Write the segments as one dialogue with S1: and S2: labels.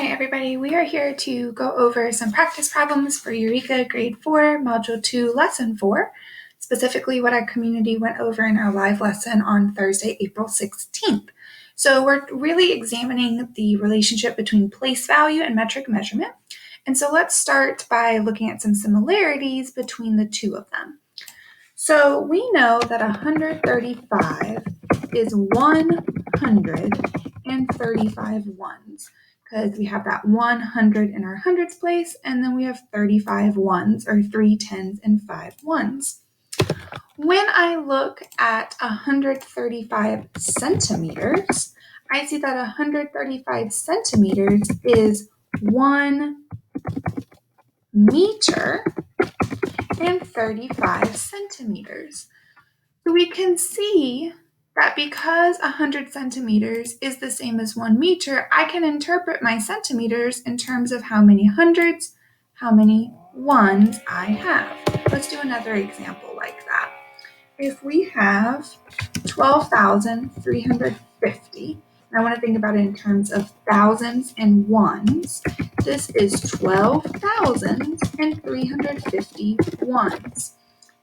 S1: Hi everybody, we are here to go over some practice problems for Eureka Grade 4, Module 2, Lesson 4, specifically what our community went over in our live lesson on Thursday, April 16th. So we're really examining the relationship between place value and metric measurement. And so let's start by looking at some similarities between the two of them. So we know that 135 is 135 ones, because we have that 100 in our hundreds place, and then we have 35 ones, or 3 tens and 5 ones. When I look at 135 centimeters, I see that 135 centimeters is 1 meter and 35 centimeters. So we can see that because 100 centimeters is the same as 1 meter, I can interpret my centimeters in terms of how many hundreds, how many ones I have. Let's do another example like that. If we have 12,350, and I want to think about it in terms of thousands and ones, this is 12,350 ones.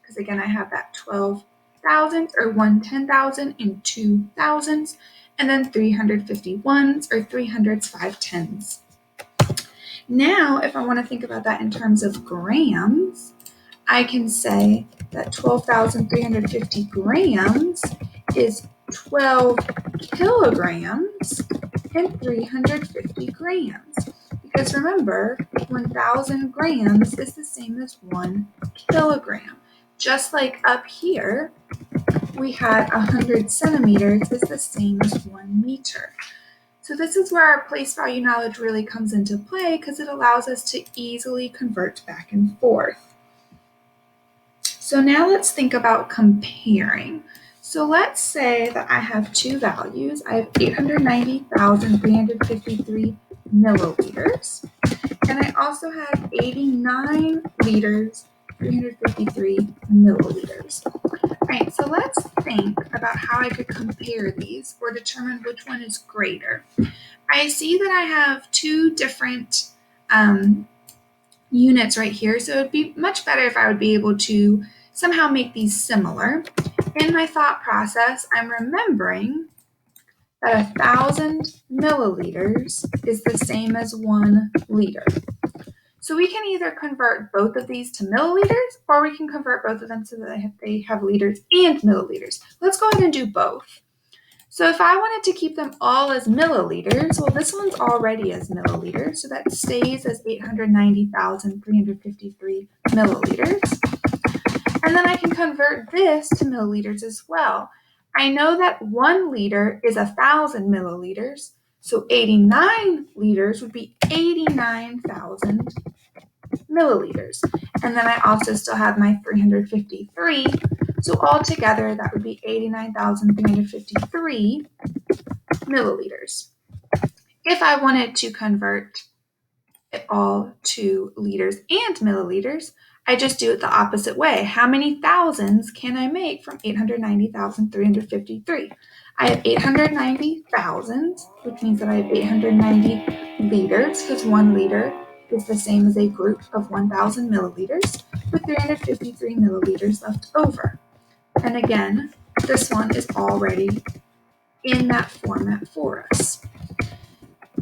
S1: Because again, I have that 12 thousands, or 1 10,000, and 2 thousands, and then 350 ones, or 3 hundreds, 5 tens. Now, if I want to think about that in terms of grams, I can say that 12,350 grams is 12 kilograms and 350 grams. Because remember, 1,000 grams is the same as 1 kilogram. Just like up here, we had 100 centimeters is the same as 1 meter. So this is where our place value knowledge really comes into play, because it allows us to easily convert back and forth. So now let's think about comparing. So let's say that I have two values. I have 890,353 milliliters, and I also have 89 liters, 353 milliliters. All right, so let's think about how I could compare these or determine which one is greater. I see that I have two different units right here, so it'd be much better if I would be able to somehow make these similar. In my thought process, I'm remembering that 1,000 milliliters is the same as 1 liter. So we can either convert both of these to milliliters, or we can convert both of them so that they have liters and milliliters. Let's go ahead and do both. So if I wanted to keep them all as milliliters, well, this one's already as milliliters, so that stays as 890,353 milliliters. And then I can convert this to milliliters as well. I know that 1 liter is 1,000 milliliters, so 89 liters would be 89,000 milliliters. And then I also still have my 353, so altogether that would be 89,353 milliliters. If I wanted to convert it all to liters and milliliters, I just do it the opposite way. How many thousands can I make from 890,353? I have 890,000, which means that I have 890 liters, because 1 liter is the same as a group of 1,000 milliliters, with 353 milliliters left over. And again, this one is already in that format for us.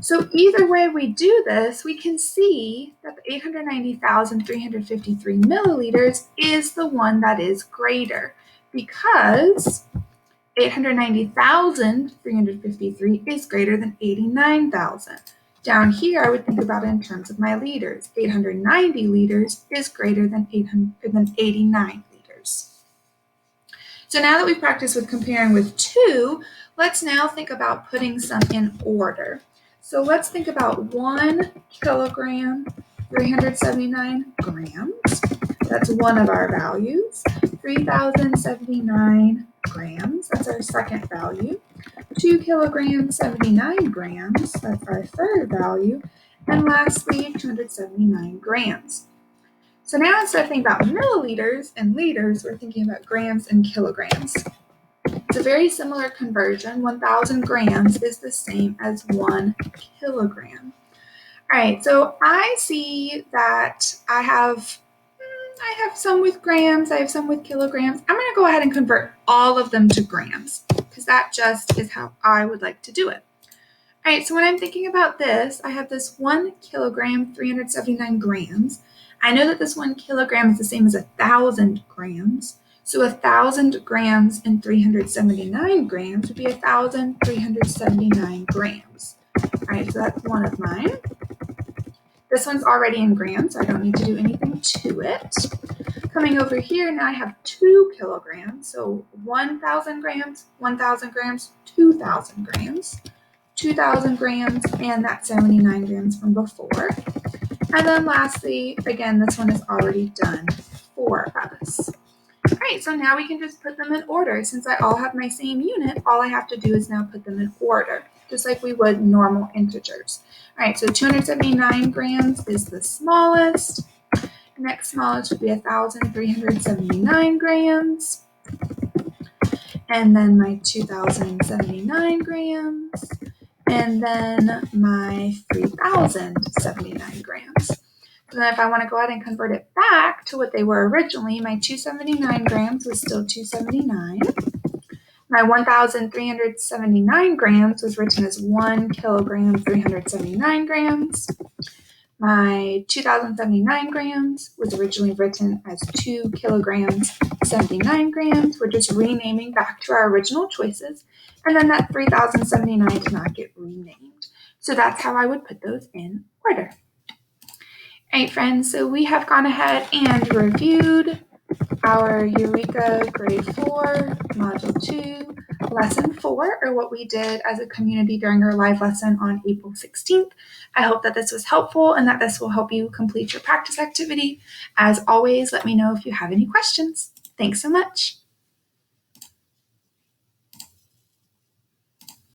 S1: So either way we do this, we can see that the 890,353 milliliters is the one that is greater, because 890,353 is greater than 89,000. Down here, I would think about it in terms of my liters. 890 liters is greater than 89 liters. So now that we've practiced with comparing with 2, let's now think about putting some in order. So let's think about 1 kilogram, 379 grams. That's one of our values. 3,079 grams, that's our second value. 2 kilograms, 79 grams, that's our third value. And lastly, 279 grams. So now instead of thinking about milliliters and liters, we're thinking about grams and kilograms. It's a very similar conversion. 1,000 grams is the same as 1 kilogram. All right, so I see that I have some with grams, I have some with kilograms. I'm going to go ahead and convert all of them to grams because that just is how I would like to do it. All right, so when I'm thinking about this, I have this 1 kilogram, 379 grams. I know that this 1 kilogram is the same as 1,000 grams. So 1,000 grams and 379 grams would be 1,379 grams. All right, so that's one of mine. This one's already in grams, so I don't need to do anything to it. Coming over here, now I have 2 kilograms, so 1,000 grams, 1,000 grams, 2,000 grams, 2,000 grams, and that 79 grams from before. And then lastly, again, this one is already done for us. All right, so now we can just put them in order. Since I all have my same unit, all I have to do is now put them in order, just like we would normal integers. All right, so 279 grams is the smallest. The next smallest would be 1,379 grams. And then my 2,079 grams. And then my 3,079 grams. So then if I want to go ahead and convert it back to what they were originally, my 279 grams was still 279. My 1,379 grams was written as 1 kilogram, 379 grams. My 2,079 grams was originally written as 2 kilograms, 79 grams. We're just renaming back to our original choices. And then that 3,079 did not get renamed. So that's how I would put those in order. All right, friends, so we have gone ahead and reviewed our Eureka Grade 4, Module 2, Lesson 4, or what we did as a community during our live lesson on April 16th. I hope that this was helpful and that this will help you complete your practice activity. As always, let me know if you have any questions. Thanks so much.